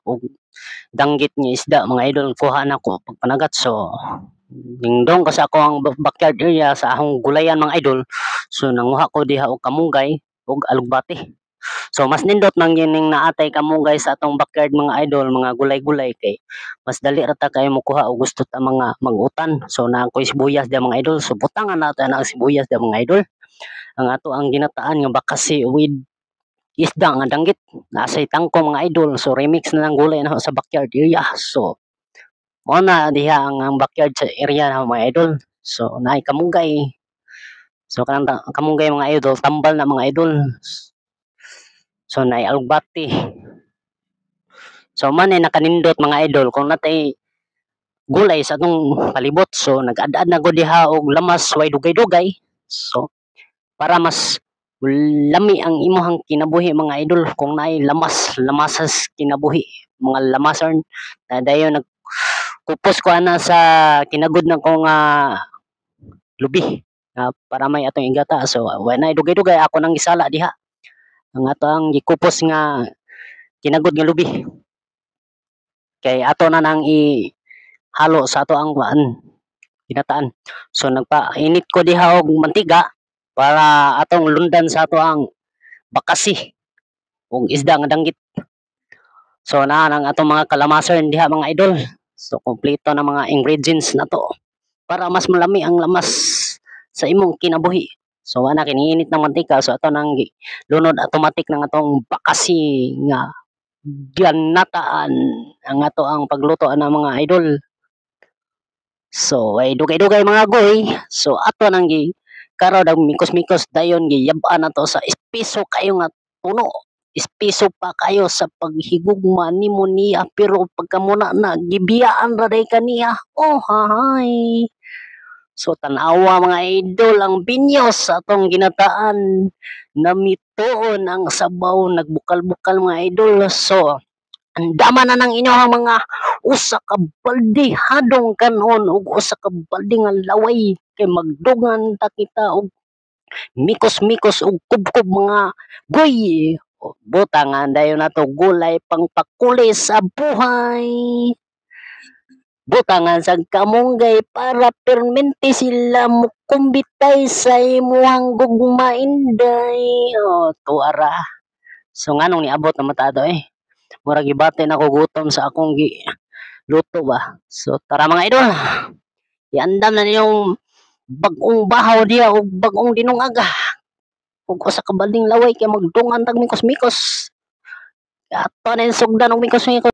og danggit nga isda mga idol kuha na ko pagpanagat. So ningdong kasi ako ang backyard area sa akong gulayan mga idol. So nanguha ko diha og kamunggay ug alugbati. So mas nindot nang gining naatay kamunggay sa atong backyard mga idol, mga gulay-gulay kay mas dali ra ta kay mokuha og gusto ta mga mangutan. So na ko sibuyas dia mga idol. So butangan nato na sibuyas dia mga idol. Ang ato ang ginataan nga bakasi with isda nga danggit nasay tangkong mga idol. So remix na lang gulay na sa backyard area. So mo na diha ang backyard sa area na mga idol. So naay kamunggay. So kanang kamunggay mga idol tambal na mga idol. So naay alugbati. So man ay nakanindot mga idol kung natay gulay sa atong palibot. So nag-ad-ad na gud diha og lamas way dugay-dugay. So para mas lami ang imuhang kinabuhi mga idol kung naay lamasas kinabuhi mga lamason na dayon nagkupos ko ana sa kinagud na kong lubi para may atong igata. So when ay dugay-dugay ako nang gisala diha ang ato ang gikupos nga kinagud nga lubi kay ato na nang halo sa ato ang ginataan. So nagpainit ko diha og mantiga para atong lundan sa ato ang bakasi ug isda nga danggit. So naa nang atong mga kalamason diha mga idol. So kompleto na mga ingredients na to para mas malami ang lamas sa imong kinabuhi. So ana kiniinit ng mantika so ato nang lunod automatic ng atong bakasi nga ganataan ang ato ang pagluto ana mga idol. So ay dugay-dugay mga goy. So ato nang karon ang mikos-mikos dayon giyab-an nato sa espeso kayo nga puno. Espeso pa kayo sa paghigugma nimo niya pero pagkamuna na gibiyaan ra day kaniya. Oh hahay. So tanawa mga idol ang binyos sa atong ginataan namituon ang sabaw nagbukal-bukal mga idol. So andama na ng inyong mga usa ka balde hadong kanon ug usa ka balde nga laway kay magdugan ta kita og mikos-mikos ug kubkob mga goy. Butangan dayon nato gulay pang pakulis sa buhay. Butangan sa kamunggay para permente sila mukumbitay sa imuhang gugma inday. Oh, tuara. So nganong niabot na matado murag gibati na ko gutom sa akong luto ba. So tara mga idol. Iandam na ninyong bagong bahaw diya o bagong dinungaga. Ug usa ka balding laway kay magdungan tag mikos-mikos. Ato na yung sugdan og mikos-mikos.